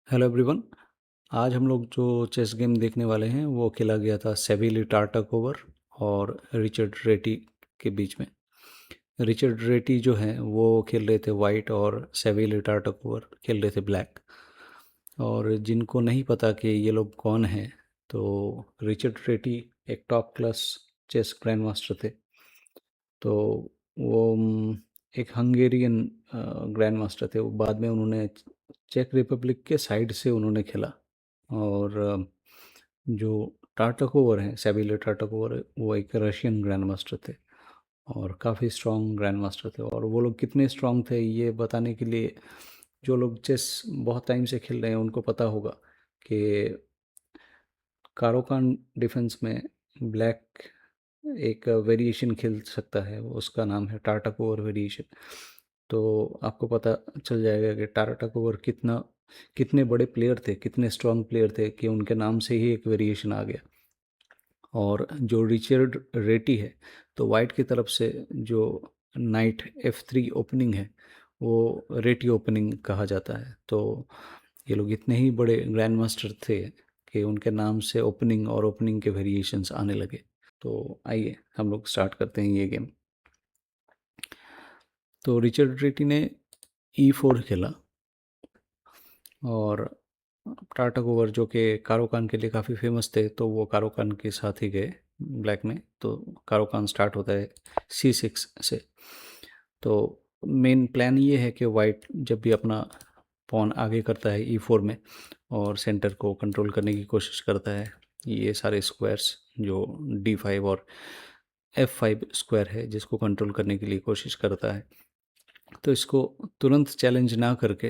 Hello everyone. आज हम लोग जो चेस गेम देखने वाले हैं वो खेला गया था सेविली टार्टाकोवर और रिचर्ड रेटी के बीच में। रिचर्ड रेटी जो हैं वो खेल रहे थे वाइट और सेविली टार्टाकोवर खेल रहे थे ब्लैक। और जिनको नहीं पता कि ये लोग कौन हैं, तो रिचर्ड रेटी एक top class chess grandmaster थे। तो वो एक हंगेरियन ग्रैंड मास्टर थे। वो बाद में उन्होंने चेक रिपब्लिक के साइड से उन्होंने खेला। और जो टार्टाकोवर हैं, सेविले टार्टाकोवर, वो एक रशियन ग्रैंड मास्टर थे और काफ़ी स्ट्रॉन्ग ग्रैंड मास्टर थे। और वो लोग कितने स्ट्रॉन्ग थे ये बताने के लिए, जो लोग चेस बहुत टाइम से खेल रहे हैं उनको पता होगा कि कारोकान डिफेंस में ब्लैक एक वेरिएशन खेल सकता है, उसका नाम है टार्टाकोवर वेरिएशन। तो आपको पता चल जाएगा कि टार्टाकोवर कितने बड़े प्लेयर थे, कितने स्ट्रांग प्लेयर थे कि उनके नाम से ही एक वेरिएशन आ गया। और जो रिचर्ड रेटी है, तो वाइट की तरफ से जो नाइट F3 ओपनिंग है वो रेटी ओपनिंग कहा जाता है। तो ये लोग इतने ही बड़े ग्रैंड मास्टर थे कि उनके नाम से ओपनिंग और ओपनिंग के वेरिएशंस आने लगे। तो आइए हम लोग स्टार्ट करते हैं ये गेम। तो रिचर्ड रेटी ने E4 खेला और टार्टाकोवर जो कि कारोकान के लिए काफ़ी फेमस थे, तो वो कारोकान के साथ ही गए ब्लैक में। तो कारोकान स्टार्ट होता है C6 से। तो मेन प्लान ये है कि वाइट जब भी अपना पॉन आगे करता है E4 में और सेंटर को कंट्रोल करने की कोशिश करता है, ये सारे स्क्वायर्स जो D5 और F5 स्क्वायर है जिसको कंट्रोल करने के लिए कोशिश करता है, तो इसको तुरंत चैलेंज ना करके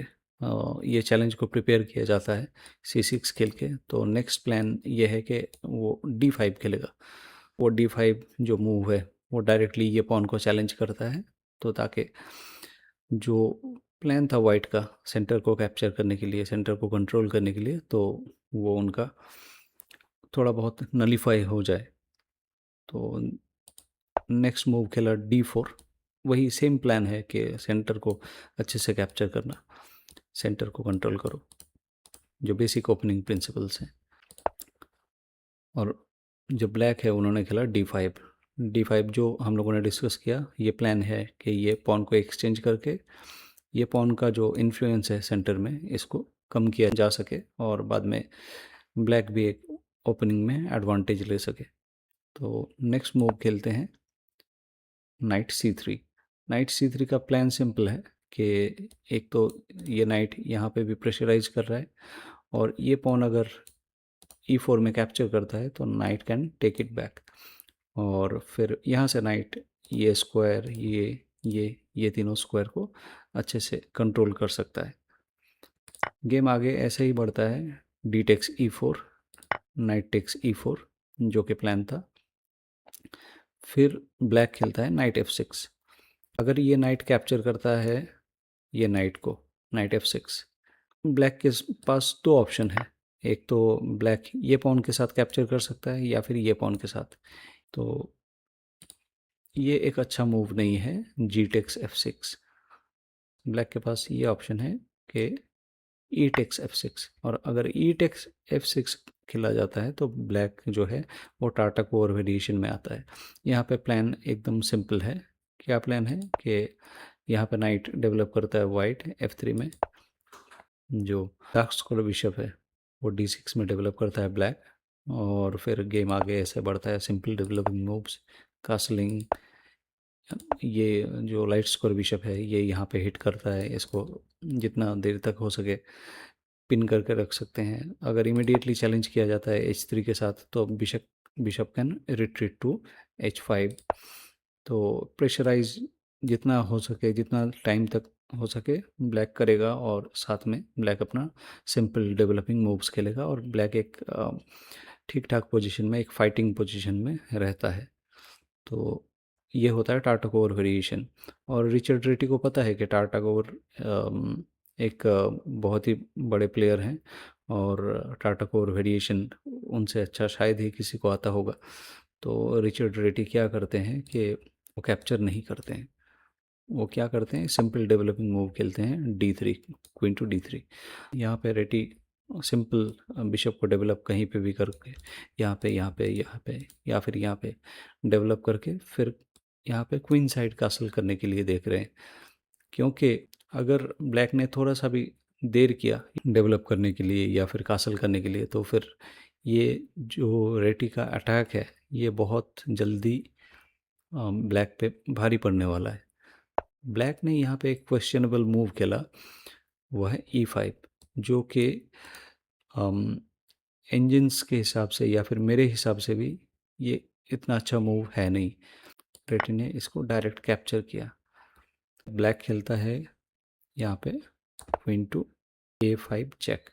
ये चैलेंज को प्रिपेयर किया जाता है C6 खेल के। तो नेक्स्ट प्लान ये है कि वो D5 खेलेगा। वो D5 जो मूव है वो डायरेक्टली ये पॉन को चैलेंज करता है। तो ताकि जो प्लान था वाइट का सेंटर को कैप्चर करने के लिए, सेंटर को कंट्रोल करने के लिए, तो वो उनका थोड़ा बहुत नलीफाई हो जाए। तो नेक्स्ट मूव खेला D4। वही सेम प्लान है कि सेंटर को अच्छे से कैप्चर करना, सेंटर को कंट्रोल करो, जो बेसिक ओपनिंग प्रिंसिपल्स हैं। और जो ब्लैक है उन्होंने खेला D5। D5 जो हम लोगों ने डिस्कस किया, ये प्लान है कि ये पॉन को एक्सचेंज करके ये पॉन का जो इन्फ्लुएंस है सेंटर में, इसको कम किया जा सके और बाद में ब्लैक भी एक ओपनिंग में एडवांटेज ले सके। तो नेक्स्ट मूव खेलते हैं नाइट C3। नाइट C3 का प्लान सिंपल है कि एक तो ये नाइट यहाँ पे भी प्रेशराइज कर रहा है और ये पॉन अगर E4 में कैप्चर करता है तो knight can take it back. और फिर यहाँ से नाइट ये स्क्वायर, ये तीनों स्क्वायर को अच्छे से कंट्रोल कर सकता है। गेम आगे ऐसे ही बढ़ता है, D takes E4, knight takes E4 जो कि प्लान था। फिर ब्लैक खेलता है नाइट F6। अगर ये नाइट कैप्चर करता है ये नाइट को, नाइट F6, ब्लैक के पास दो ऑप्शन है। एक तो ब्लैक ये पॉन के साथ कैप्चर कर सकता है या फिर ये पॉन के साथ। तो ये एक अच्छा मूव नहीं है G टेक्स F6। ब्लैक के पास ये ऑप्शन है कि E टेक्स F6। और अगर E टेक्स F6 खेला जाता है तो ब्लैक जो है वो टार्टाकोवर वेरिएशन में आता है। यहाँ पे प्लान एकदम सिंपल है। क्या प्लान है कि यहाँ पे नाइट डेवलप करता है वाइट F3 में, जो डार्क स्क्वायर बिशप है वो D6 में डेवलप करता है ब्लैक। और फिर गेम आगे ऐसे बढ़ता है, सिंपल डेवलपिंग मूव्स, कासलिंग। ये जो लाइट स्क्वायर बिशप है ये यहाँ पे हिट करता है, इसको जितना देर तक हो सके पिन करके रख सकते हैं। अगर इमीडिएटली चैलेंज किया जाता है H3 के साथ तो bishop bishop can retreat to H5। तो प्रेशराइज जितना हो सके, जितना टाइम तक हो सके ब्लैक करेगा और साथ में ब्लैक अपना सिंपल डेवलपिंग मूव्स खेलेगा और ब्लैक एक ठीक ठाक पोजीशन में, एक फाइटिंग पोजीशन में रहता है। तो ये होता है टार्टाकोवर वेरिएशन। और रिचर्ड रेटी को पता है कि टार्टाकोवर एक बहुत ही बड़े प्लेयर हैं और टार्टाकोवर वेरिएशन उनसे अच्छा शायद ही किसी को आता होगा। तो रिचर्ड रेटी क्या करते हैं कि वो कैप्चर नहीं करते हैं, वो क्या करते हैं सिंपल डेवलपिंग मूव खेलते हैं D3, क्वीन टू D3। यहाँ पे रेटी सिंपल बिशप को डेवलप कहीं पे भी करके यहाँ पे यहाँ पे यहाँ पे या फिर यहाँ पे डेवलप करके फिर यहाँ पे क्वीन साइड कासल करने के लिए देख रहे हैं। क्योंकि अगर ब्लैक ने थोड़ा सा भी देर किया डेवलप करने के लिए या फिर कासल करने के लिए, तो फिर ये जो रेटी का अटैक है ये बहुत जल्दी ब्लैक पे भारी पड़ने वाला है। ब्लैक ने यहाँ पे एक क्वेश्चनेबल मूव खेला, वो है E5, जो कि इंजन्स के हिसाब से या फिर मेरे हिसाब से भी ये इतना अच्छा मूव है नहीं। रेटी ने इसको डायरेक्ट कैप्चर किया। ब्लैक खेलता है यहाँ पे क्वीन टू A5 चेक।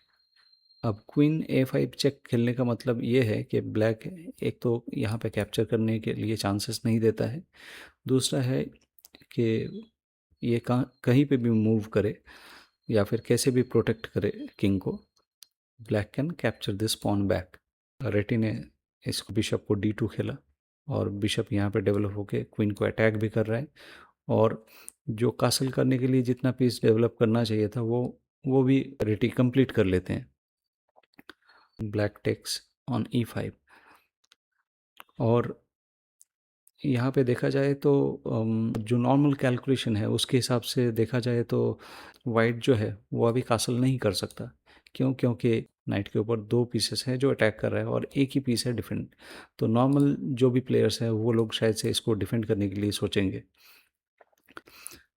अब क्वीन A5 चेक खेलने का मतलब ये है कि ब्लैक एक तो यहाँ पे कैप्चर करने के लिए चांसेस नहीं देता है, दूसरा है कि ये कहीं पे भी मूव करे या फिर कैसे भी प्रोटेक्ट करे किंग को, black can capture this pawn back. Reti ने इसको बिशप को D2 खेला और बिशप यहाँ पे डेवलप होके क्वीन को अटैक भी कर रहा है, और जो कासल करने के लिए जितना पीस डेवलप करना चाहिए था वो भी रेटी कंप्लीट कर लेते हैं। ब्लैक टेक्स ऑन E5, और यहाँ पे देखा जाए तो जो नॉर्मल कैलकुलेशन है उसके हिसाब से देखा जाए तो वाइट जो है वो अभी कासल नहीं कर सकता। क्यों? क्योंकि नाइट के ऊपर दो पीसेस हैं जो अटैक कर रहा है और एक ही पीस है डिफेंड। तो नॉर्मल जो भी प्लेयर्स हैं वो लोग शायद से इसको डिफेंड करने के लिए सोचेंगे,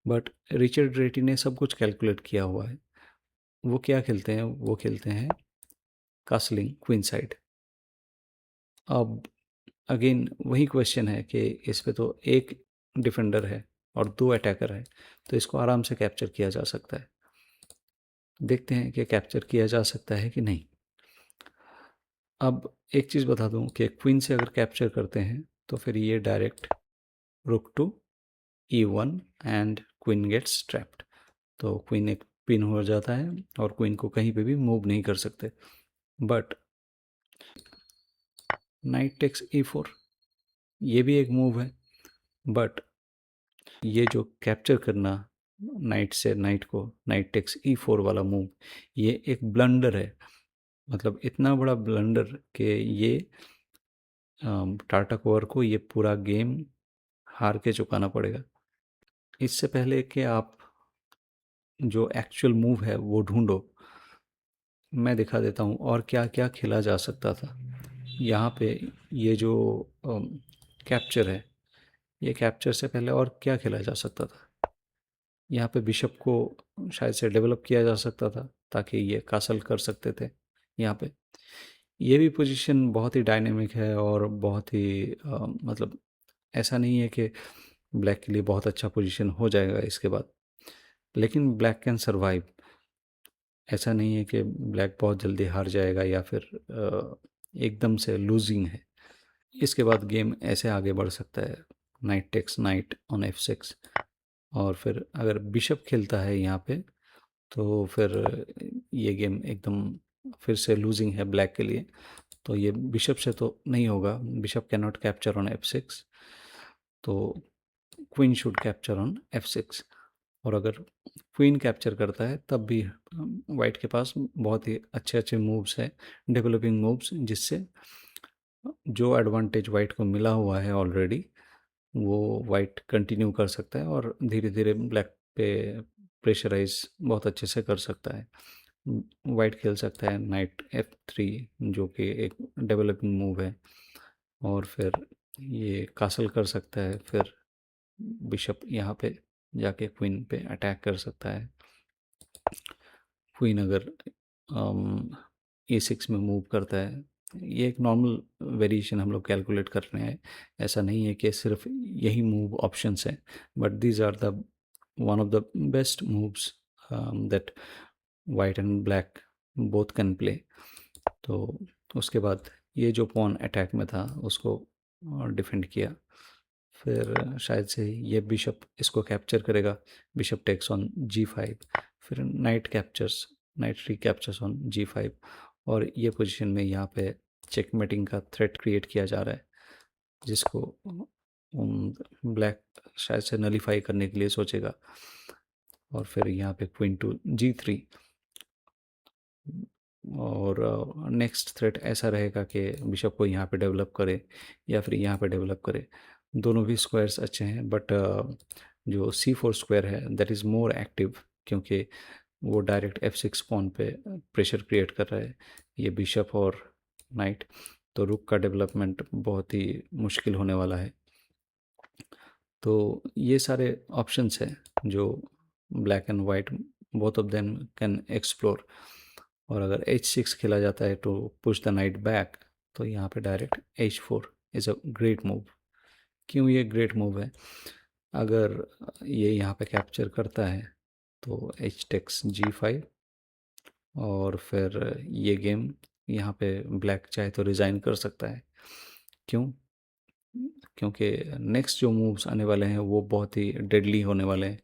बट रिचर्ड रेटी ने सब कुछ कैलकुलेट किया हुआ है। वो क्या खेलते हैं? वो खेलते हैं कासलिंग क्वीन साइड। अब अगेन वही क्वेश्चन है कि इस पे तो एक डिफेंडर है और दो अटैकर है, तो इसको आराम से कैप्चर किया जा सकता है। देखते हैं कि कैप्चर किया जा सकता है कि नहीं। अब एक चीज़ बता दूं कि क्वीन से अगर कैप्चर करते हैं तो फिर ये direct rook to E1 and queen gets trapped. तो क्वीन एक पिन हो जाता है और क्वीन को कहीं पे भी मूव नहीं कर सकते। बट नाइट टेक्स E4, ये भी एक मूव है, बट ये जो कैप्चर करना नाइट से नाइट को, नाइट टेक्स E4 वाला मूव, ये एक ब्लंडर है। मतलब इतना बड़ा ब्लंडर कि ये टाटा कोर को ये पूरा गेम हार के चुकाना पड़ेगा। इससे पहले कि आप जो एक्चुअल मूव है वो ढूंढो, मैं दिखा देता हूँ और क्या क्या खेला जा सकता था। यहाँ पे ये जो कैप्चर है, ये कैप्चर से पहले और क्या खेला जा सकता था? यहाँ पे बिशप को शायद से डेवलप किया जा सकता था ताकि ये कासल कर सकते थे। यहाँ पे ये भी पोजीशन बहुत ही डायनेमिक है और बहुत ही मतलब ऐसा नहीं है कि ब्लैक के लिए बहुत अच्छा पोजीशन हो जाएगा इसके बाद, लेकिन ब्लैक कैन सरवाइव। ऐसा नहीं है कि ब्लैक बहुत जल्दी हार जाएगा या फिर एकदम से लूजिंग है। इसके बाद गेम ऐसे आगे बढ़ सकता है, knight takes knight on F6, और फिर अगर बिशप खेलता है यहाँ पे तो फिर ये गेम एकदम फिर से लूजिंग है ब्लैक के लिए। तो ये बिशप से तो नहीं होगा, bishop can not capture on F6, तो queen should capture on F6। और अगर क्वीन कैप्चर करता है तब भी वाइट के पास बहुत ही अच्छे अच्छे मूव्स हैं, डेवलपिंग मूव्स, जिससे जो एडवांटेज वाइट को मिला हुआ है ऑलरेडी वो वाइट कंटिन्यू कर सकता है और धीरे धीरे ब्लैक पे प्रेशराइज बहुत अच्छे से कर सकता है। वाइट खेल सकता है नाइट F3, जो कि एक डेवलपिंग मूव है, और फिर ये कासल कर सकता है। फिर बिशप यहाँ पे जाके क्वीन पे अटैक कर सकता है। क्वीन अगर A6 में मूव करता है, ये एक नॉर्मल वेरिएशन हम लोग कैलकुलेट कर रहे हैं। ऐसा नहीं है कि सिर्फ यही मूव ऑप्शंस हैं, but these are the one of the best moves that white and black both can play. तो उसके बाद ये जो पॉन अटैक में था उसको डिफेंड किया। फिर शायद से ये बिशप इसको कैप्चर करेगा, बिशप टेक्स ऑन G5, फिर knight captures, knight recaptures on G5, और ये पोजीशन में यहाँ पे चेकमेटिंग का थ्रेट क्रिएट किया जा रहा है, जिसको ब्लैक शायद से नलीफाई करने के लिए सोचेगा। और फिर यहाँ पे क्वीन टू G3, और नेक्स्ट थ्रेट ऐसा रहेगा कि बिशप को यहाँ पे डेवलप करे या फिर यहाँ पे डेवलप करे। दोनों भी स्क्वायर्स अच्छे हैं, बट जो C4 स्क्वायर है दैट इज़ मोर एक्टिव, क्योंकि वो डायरेक्ट F6 पॉन पे प्रेशर क्रिएट कर रहा है, ये बिशप और नाइट। तो रुक का डेवलपमेंट बहुत ही मुश्किल होने वाला है। तो ये सारे ऑप्शंस हैं जो black and white both of them can explore. और अगर H6 खेला जाता है to push the knight back, तो यहाँ पे direct H4 is a great move. क्यों ये ग्रेट मूव है? अगर ये यहाँ पे कैप्चर करता है तो H टेक्स G5, और फिर ये गेम यहाँ पे ब्लैक चाहे तो रिज़ाइन कर सकता है। क्यों? क्योंकि नेक्स्ट जो मूव्स आने वाले हैं वो बहुत ही डेडली होने वाले हैं।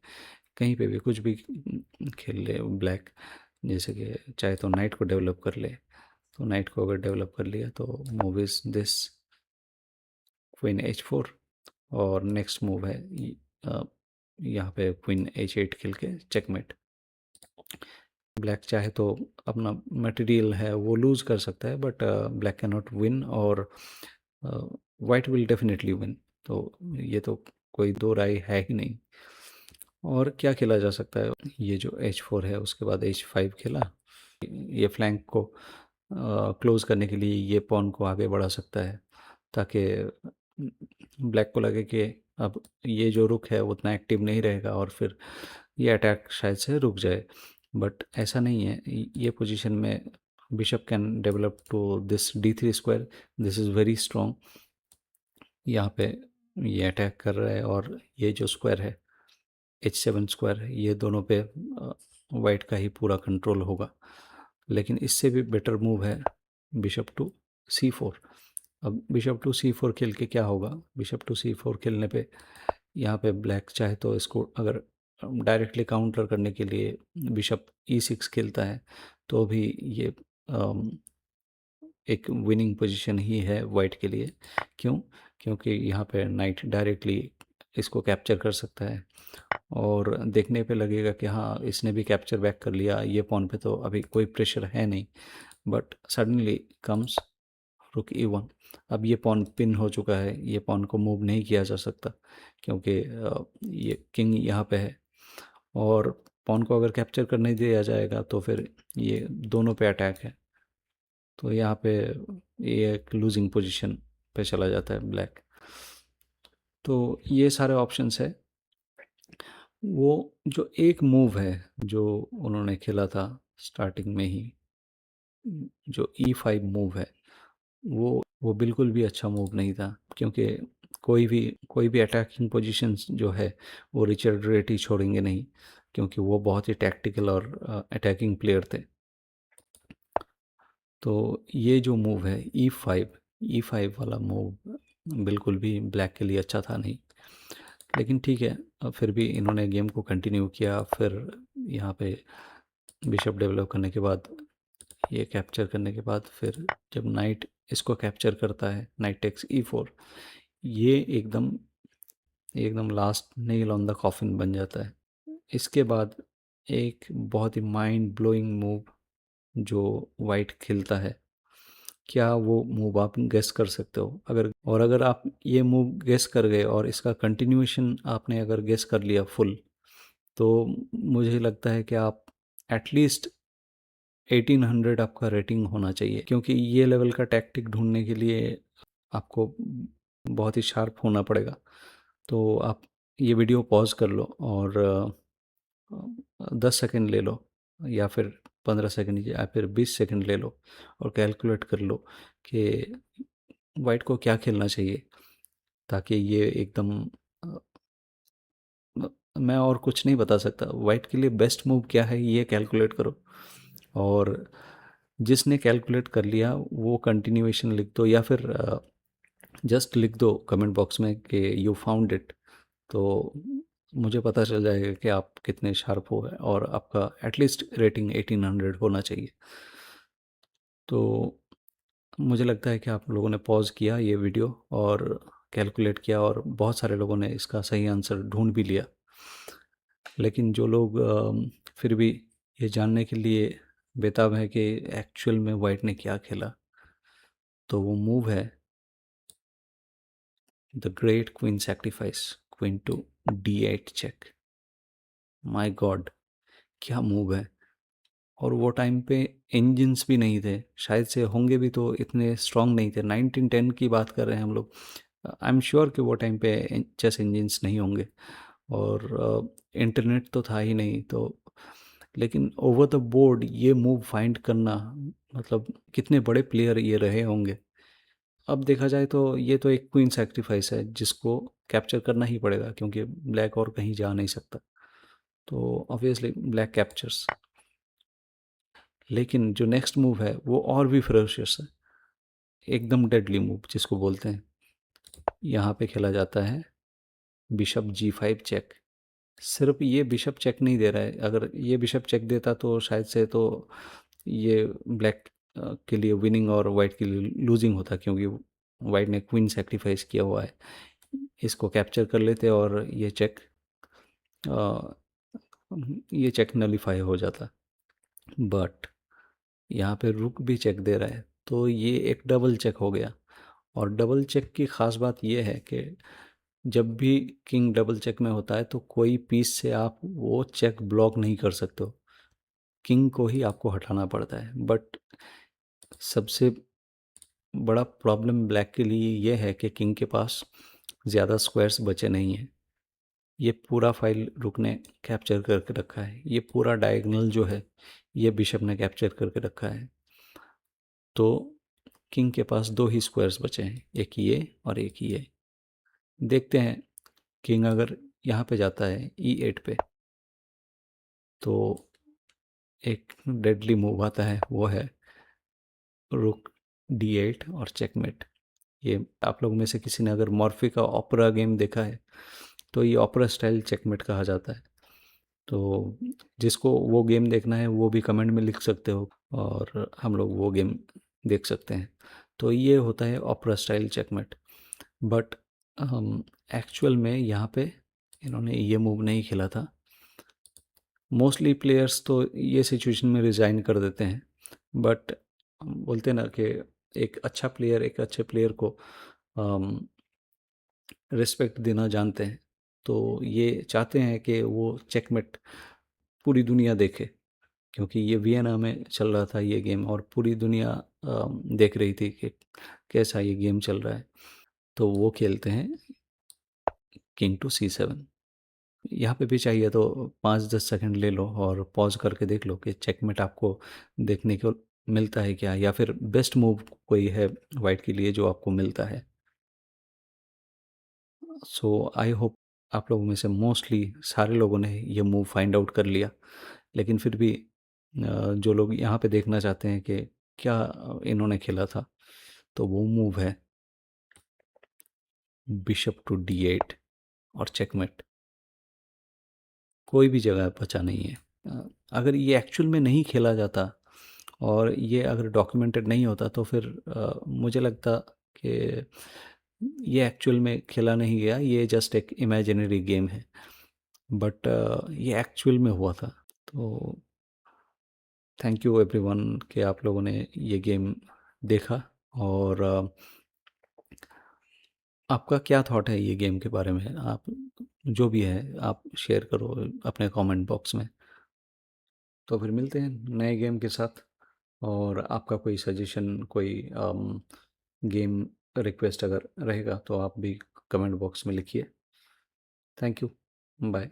कहीं पे भी कुछ भी खेल ले ब्लैक, जैसे कि चाहे तो नाइट को डेवलप कर ले, तो नाइट को अगर डेवलप कर लिया तो move is this queen H4, और नेक्स्ट मूव है यहाँ पे क्वीन H8 खेल के चेकमेट। ब्लैक चाहे तो अपना मटेरियल है वो लूज़ कर सकता है, but black can not win, और वाइट विल डेफिनेटली विन। तो ये तो कोई दो राय है ही नहीं। और क्या खेला जा सकता है? ये जो H4 है उसके बाद H5 खेला, ये फ्लैंक को क्लोज करने के लिए ये पॉन को आगे बढ़ा सकता है, ताकि ब्लैक को लगे कि अब ये जो रुक है उतना एक्टिव नहीं रहेगा और फिर ये अटैक शायद से रुक जाए। बट ऐसा नहीं है, ये पोजीशन में bishop can develop to this D3 square, this is very strong. यहाँ पे ये अटैक कर रहा है और ये जो स्क्वायर है H7 स्क्वायर, ये दोनों पे वाइट का ही पूरा कंट्रोल होगा। लेकिन इससे भी बेटर मूव है बिशप टू C4। अब बिशप टू C4 खेल के क्या होगा? बिशप टू C4 खेलने पे यहाँ पे ब्लैक चाहे तो इसको अगर डायरेक्टली काउंटर करने के लिए बिशप E6 खेलता है तो भी ये एक विनिंग पोजीशन ही है वाइट के लिए। क्यों? क्योंकि यहाँ पे नाइट डायरेक्टली इसको कैप्चर कर सकता है और देखने पे लगेगा कि हाँ इसने भी कैप्चर बैक कर लिया, ये पॉन पे तो अभी कोई प्रेशर है नहीं। बट सडनली कम्स रुक E1। अब ये पॉन पिन हो चुका है, ये पॉन को मूव नहीं किया जा सकता, क्योंकि ये किंग यहाँ पे है, और पॉन को अगर कैप्चर करने दिया जाएगा तो फिर ये दोनों पे अटैक है। तो यहाँ पे ये एक लूजिंग पोजीशन पे चला जाता है ब्लैक। तो ये सारे ऑप्शंस है। वो जो एक मूव है जो उन्होंने खेला था स्टार्टिंग में ही, जो E5 मूव है, वो बिल्कुल भी अच्छा मूव नहीं था, क्योंकि कोई भी अटैकिंग पोजीशंस जो है वो रिचर्ड रेटी छोड़ेंगे नहीं, क्योंकि वो बहुत ही टैक्टिकल और अटैकिंग प्लेयर थे। तो ये जो मूव है E5 वाला मूव बिल्कुल भी ब्लैक के लिए अच्छा था नहीं। लेकिन ठीक है, फिर भी इन्होंने गेम को कंटिन्यू किया। फिर यहाँ पे बिशप डेवलप करने के बाद, ये कैप्चर करने के बाद, फिर जब नाइट इसको कैप्चर करता है, नाइट टेक्स E4, ये एकदम एकदम last nail on the coffin बन जाता है। इसके बाद एक बहुत ही माइंड ब्लोइंग मूव जो वाइट खेलता है, क्या वो मूव आप गेस कर सकते हो? अगर आप ये मूव गेस कर गए और इसका कंटिन्यूएशन आपने अगर गेस कर लिया फुल, तो मुझे लगता है कि आप एटलीस्ट 1800 आपका रेटिंग होना चाहिए, क्योंकि ये लेवल का टैक्टिक ढूंढने के लिए आपको बहुत ही शार्प होना पड़ेगा। तो आप ये वीडियो पॉज कर लो और 10 सेकंड ले लो, या फिर 15 सेकंड, या फिर 20 सेकंड ले लो, और कैलकुलेट कर लो कि वाइट को क्या खेलना चाहिए, ताकि ये एकदम मैं और कुछ नहीं बता सकता, वाइट के लिए बेस्ट मूव क्या है ये कैलकुलेट करो। और जिसने कैलकुलेट कर लिया वो कंटिन्यूएशन लिख दो, या फिर जस्ट लिख दो कमेंट बॉक्स में कि यू फाउंड इट। तो मुझे पता चल जाएगा कि आप कितने शार्प हो गए, और आपका एटलीस्ट रेटिंग 1800 होना चाहिए। तो मुझे लगता है कि आप लोगों ने पॉज किया ये वीडियो और कैलकुलेट किया, और बहुत सारे लोगों ने इसका सही आंसर ढूंढ भी लिया। लेकिन जो लोग फिर भी ये जानने के लिए बेताब हैं कि एक्चुअल में वाइट ने क्या खेला। तो वो मूव है the great queen sacrifice, queen to D8 check. My god, क्या मूव है। और वो टाइम पे इंजन्स भी नहीं थे, शायद से होंगे भी तो इतने स्ट्रांग नहीं थे। 1910 की बात कर रहे हैं हम लोग। आई एम श्योर कि वो टाइम पे चेस इंजन्स नहीं होंगे, और इंटरनेट तो था ही नहीं। तो लेकिन ओवर द बोर्ड ये मूव फाइंड करना, मतलब कितने बड़े प्लेयर ये रहे होंगे। अब देखा जाए तो ये तो एक क्वीन सैक्रिफाइस है जिसको कैप्चर करना ही पड़ेगा, क्योंकि ब्लैक और कहीं जा नहीं सकता। तो ऑब्वियसली ब्लैक कैप्चर्स। लेकिन जो नेक्स्ट मूव है वो और भी फरोशियस है, एकदम डेडली मूव जिसको बोलते हैं। यहाँ पे खेला जाता है बिशप G5 चेक। सिर्फ ये बिशप चेक नहीं दे रहा है, अगर ये बिशप चेक देता तो शायद से तो ये ब्लैक के लिए विनिंग और वाइट के लिए लूजिंग होता, क्योंकि वाइट ने क्वीन सेक्रीफाइस किया हुआ है। इसको कैप्चर कर लेते और ये चेक नलीफाई हो जाता। बट यहाँ पे रुक भी चेक दे रहा है, तो ये एक डबल चेक हो गया। और डबल चेक की ख़ास बात ये है कि जब भी किंग डबल चेक में होता है तो कोई पीस से आप वो चेक ब्लॉक नहीं कर सकते हो, किंग को ही आपको हटाना पड़ता है। बट सबसे बड़ा प्रॉब्लम ब्लैक के लिए ये है कि किंग के पास ज़्यादा स्क्वायर्स बचे नहीं हैं। ये पूरा फाइल रुक ने कैप्चर करके रखा है, ये पूरा डायगोनल जो है ये बिशप ने कैप्चर करके रखा है। तो किंग के पास दो ही स्क्वायर्स बचे हैं, एक ये और एक ये। देखते हैं किंग अगर यहाँ पे जाता है E8 पे, तो एक डेडली मूव आता है, वो है रुक D8 और चेकमेट। ये आप लोगों में से किसी ने अगर मॉर्फी का ओपेरा गेम देखा है तो ये ओपेरा स्टाइल चेकमेट कहा जाता है। तो जिसको वो गेम देखना है वो भी कमेंट में लिख सकते हो, और हम लोग वो गेम देख सकते हैं। तो ये होता है opera style checkmate. But actual में यहाँ पे इन्होंने ये मूव नहीं खेला था। मोस्टली प्लेयर्स तो ये सिचुएशन में रिज़ाइन कर देते हैं, बट बोलते हैं ना कि एक अच्छा प्लेयर एक अच्छे प्लेयर को रिस्पेक्ट देना जानते हैं। तो ये चाहते हैं कि वो चेकमेट पूरी दुनिया देखे, क्योंकि ये वियना में चल रहा था ये गेम, और पूरी दुनिया देख रही थी कि कैसा ये गेम चल रहा है। तो वो खेलते हैं किंग टू C7। यहाँ पे भी चाहिए तो 5-10 सेकंड ले लो और पॉज करके देख लो कि चेकमेट आपको देखने को मिलता है क्या, या फिर बेस्ट मूव कोई है वाइट के लिए जो आपको मिलता है। सो आई होप आप लोगों में से मोस्टली सारे लोगों ने ये मूव फाइंड आउट कर लिया। लेकिन फिर भी जो लोग यहाँ पे देखना चाहते हैं कि क्या इन्होंने खेला था, तो वो मूव है बिशप टू D8 और चेकमेट। कोई भी जगह बचा नहीं है। अगर ये एक्चुअल में नहीं खेला जाता और ये अगर डॉक्यूमेंटेड नहीं होता तो फिर मुझे लगता कि ये एक्चुअल में खेला नहीं गया, ये जस्ट एक इमेजिनरी गेम है। बट ये एक्चुअल में हुआ था। तो थैंक यू एवरीवन कि आप लोगों ने ये गेम देखा। और आपका क्या थॉट है ये गेम के बारे में, आप जो भी है आप शेयर करो अपने कमेंट बॉक्स में। तो फिर मिलते हैं नए गेम के साथ। और आपका कोई सजेशन, कोई गेम रिक्वेस्ट अगर रहेगा तो आप भी कमेंट बॉक्स में लिखिए। Thank you, bye.